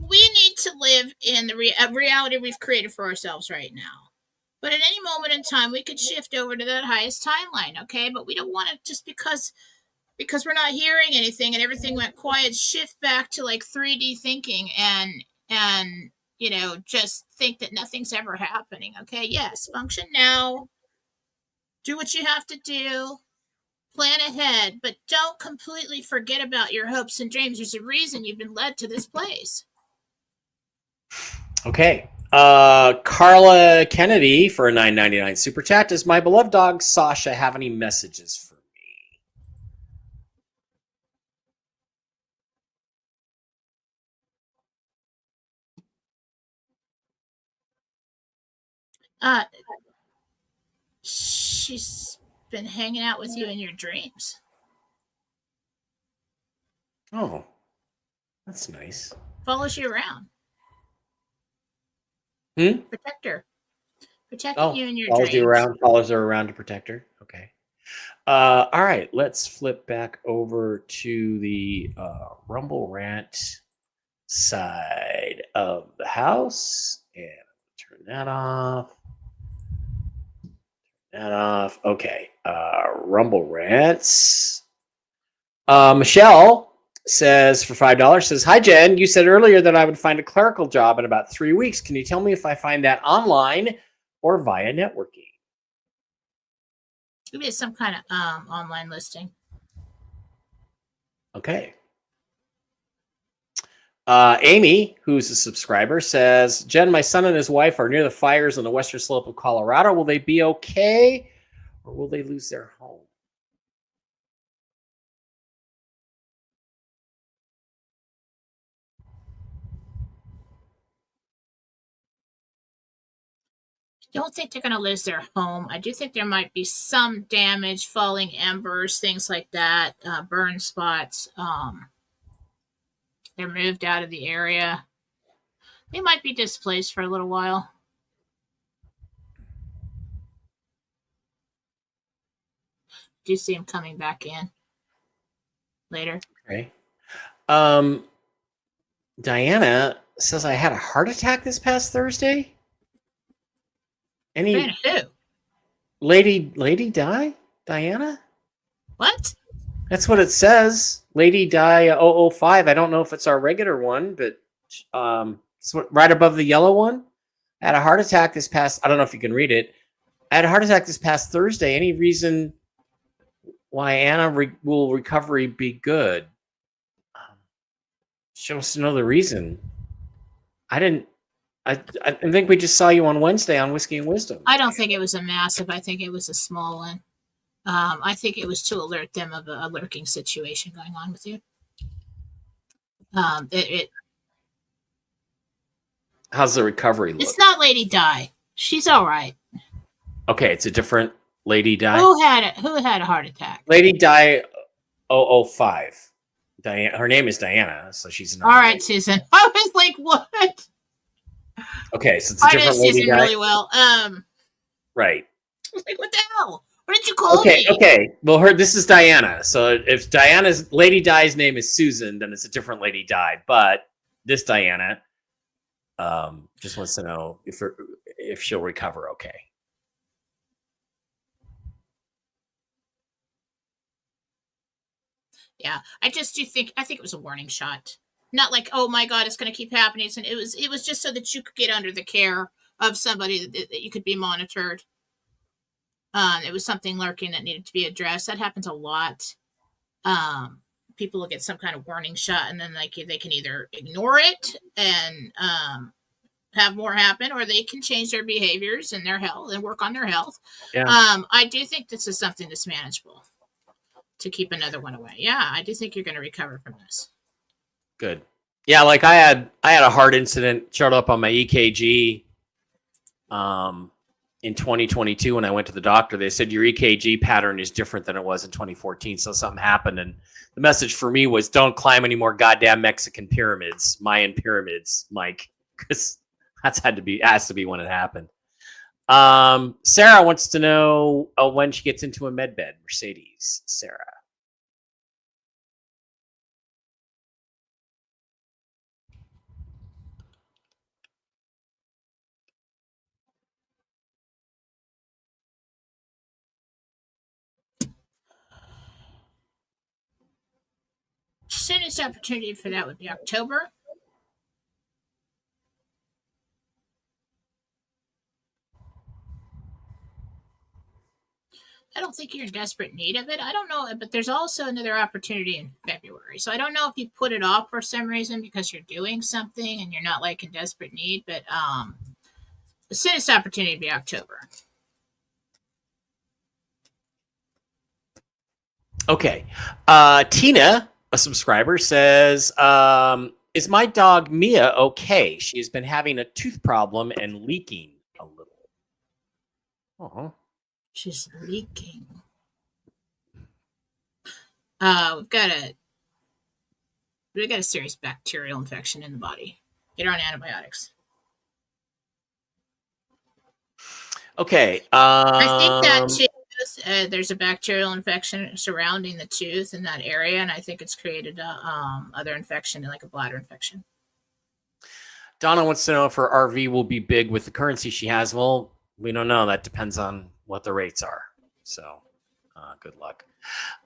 B: We need to live in the reality we've created for ourselves right now. But at any moment in time, we could shift over to that highest timeline, okay? But we don't want to just because we're not hearing anything and everything went quiet, shift back to like 3D thinking and you know, just think that nothing's ever happening, okay? Yes, function now. Do what you have to do. Plan ahead, but don't completely forget about your hopes and dreams. There's a reason you've been led to this place.
A: Okay. Carla Kennedy for a $9.99 super chat. Does my beloved dog Sasha have any messages for
B: me? She's been hanging out with you in your dreams.
A: Oh, that's nice.
B: Follows you around. Protector. Protecting you in your dreams.
A: Follows her around to protect her. Okay. All right. Let's flip back over to the Rumble Rant side of the house and turn that off. Okay. Rumble Rants. Michelle says for $5 says, hi Jen, you said earlier that I would find a clerical job in about 3 weeks. Can you tell me if I find that online or via networking?
B: Maybe it's some kind of online listing.
A: Okay. Amy, who's a subscriber, says, Jen, my son and his wife are near the fires on the western slope of Colorado. Will they be okay or will they lose their home?
B: Don't think they're going to lose their home. I do think there might be some damage, falling embers, things like that, burn spots. They're moved out of the area. They might be displaced for a little while. Do you see them coming back in later?
A: Okay. Diana says I had a heart attack this past Thursday.
B: Diana who?
A: Lady die? Diana?
B: What?
A: That's what it says. Lady die 005. I don't know if it's our regular one, but it's right above the yellow one. I had a heart attack this past. I don't know if you can read it. I had a heart attack this past Thursday. Any reason why Anna will recovery be good? She wants to know the reason. I think we just saw you on Wednesday on Whiskey and Wisdom.
B: I don't think it was a massive. I think it was a small one. I think it was to alert them of a lurking situation going on with you.
A: How's the recovery look?
B: It's not Lady Di. She's all right.
A: Okay, it's a different Lady Di.
B: Who had a heart attack?
A: Lady Di 005. Diana. Her name is Diana, so she's
B: all right, Susan. I was like, what?
A: Okay, so it's a different Lady Di.
B: Really well.
A: Right.
B: I was like, what the hell? What did you call
A: me? Okay. Well, this is Diana. So if Lady Di's name is Susan, then it's a different Lady Di. But this Diana just wants to know if she'll recover okay.
B: Yeah, I think it was a warning shot. Not like, oh my God, it's going to keep happening. And it was just so that you could get under the care of somebody that you could be monitored. It was something lurking that needed to be addressed. That happens a lot. People will get some kind of warning shot, and then they can either ignore it and have more happen, or they can change their behaviors and their health and work on their health. Yeah. I do think this is something that's manageable to keep another one away. Yeah, I do think you're going to recover from this.
A: Good. Yeah, like I had a heart incident, showed up on my EKG in 2022 when I went to the doctor. They said your EKG pattern is different than it was in 2014, so something happened. And the message for me was, don't climb any more goddamn Mexican pyramids, Mayan pyramids, Mike, because has to be when it happened. Sarah wants to know when she gets into a med bed. Mercedes, Sarah.
B: Soonest opportunity for that would be October. I don't think you're in desperate need of it. I don't know, but there's also another opportunity in February. So I don't know if you put it off for some reason because you're doing something and you're not like in desperate need, but the soonest opportunity would be October.
A: Okay. Tina, a subscriber, says, is my dog Mia okay? She has been having a tooth problem and leaking a little. Uh-huh.
B: She's leaking. We've got a serious bacterial infection in the body. Get her on antibiotics.
A: Okay.
B: I think that there's a bacterial infection surrounding the tooth in that area, and I think it's created a other infection, like a bladder infection.
A: Donna wants to know if her RV will be big with the currency she has. Well, we don't know. That depends on what the rates are. So, good luck.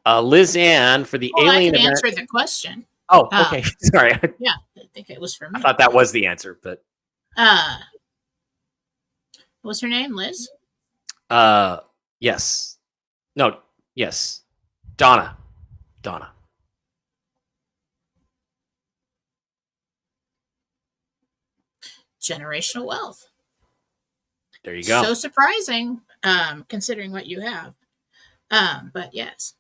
A: Liz Ann, for the alien
B: I can answer the question.
A: Oh, okay. Sorry.
B: Yeah, I think it was for me.
A: I thought that was the answer, but.
B: What's her name? Liz?
A: Yes. No, yes. Donna.
B: Generational wealth.
A: There you go.
B: So surprising, considering what you have. But yes.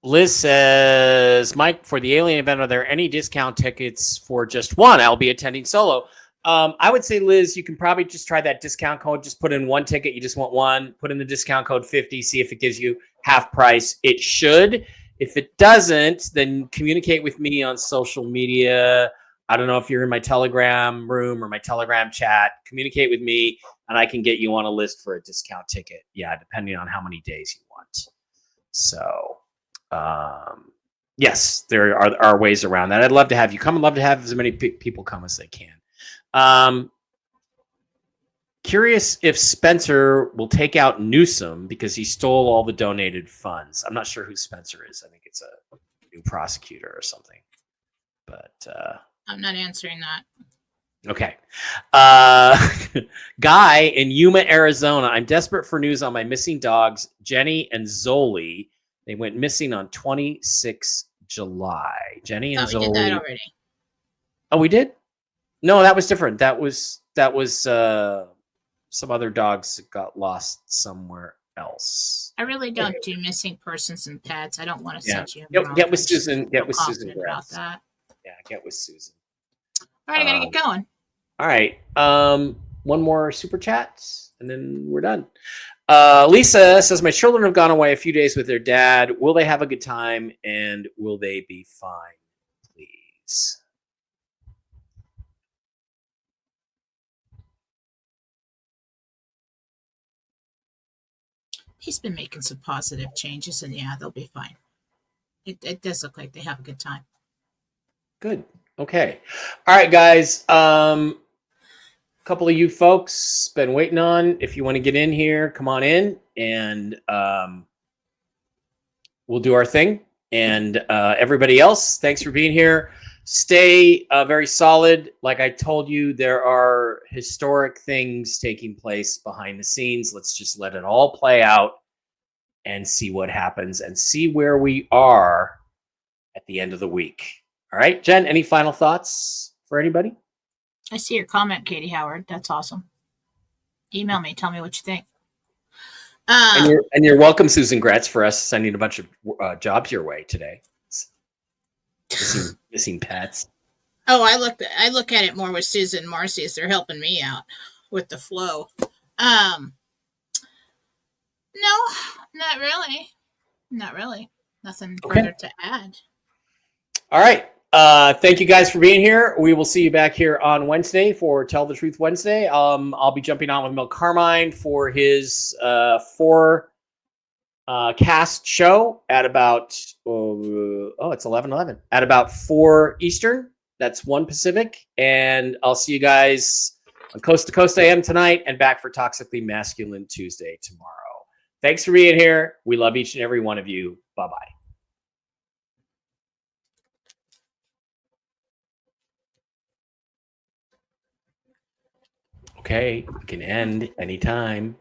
A: Liz says, Mike, for the alien event, are there any discount tickets for just one? I'll be attending solo. I would say, Liz, you can probably just try that discount code. Just put in one ticket. You just want one. Put in the discount code 50. See if it gives you half price. It should. If it doesn't, then communicate with me on social media. I don't know if you're in my Telegram room or my Telegram chat. Communicate with me, and I can get you on a list for a discount ticket. Yeah, depending on how many days you want. So, yes, there are ways around that. I'd love to have you come. I'd love to have as many people come as they can. Curious if Spencer will take out Newsom because he stole all the donated funds. I'm not sure who Spencer is. I think it's a new prosecutor or something. But
B: I'm not answering that.
A: Okay. Guy in Yuma, Arizona. I'm desperate for news on my missing dogs, Jenny and Zoli. They went missing on 26 July. Jenny and Zoli. We did that already. Oh, we did? No, that was different. That was some other dogs that got lost somewhere else.
B: I really don't do missing persons and pets. I don't want to send you.
A: Get with Susan. Get with Susan about that. Yeah, get with Susan.
B: All right, I gotta get going.
A: All right. One more super chat, and then we're done. Lisa says, my children have gone away a few days with their dad. Will they have a good time, and will they be fine? Please.
B: He's been making some positive changes, and yeah, they'll be fine. It does look like they have a good time.
A: Good. Okay. All right, guys. Couple of you folks been waiting on. If you want to get in here, come on in, and we'll do our thing. And everybody else, thanks for being here. Stay very solid. Like I told you, there are historic things taking place behind the scenes. Let's just let it all play out and see what happens and see where we are at the end of the week. All right, Jen, any final thoughts for anybody?
B: I see your comment, Katie Howard. That's awesome. Email me. Tell me what you think.
A: And you're welcome, Susan Gretz, for us sending a bunch of jobs your way today. Missing pets.
B: Oh, I look at it more with Susan and Marcy as they're helping me out with the flow. No, not really. Not really. Nothing further to add.
A: All right. Thank you guys for being here. We will see you back here on Wednesday for Tell the Truth Wednesday. I'll be jumping on with Mel Carmine for his 4 cast show at about it's 11:11 at about 4 Eastern. That's 1 Pacific, and I'll see you guys on Coast to Coast AM tonight and back for Toxically Masculine Tuesday tomorrow. Thanks for being here. We love each and every one of you. Bye-bye. Okay, we can end anytime.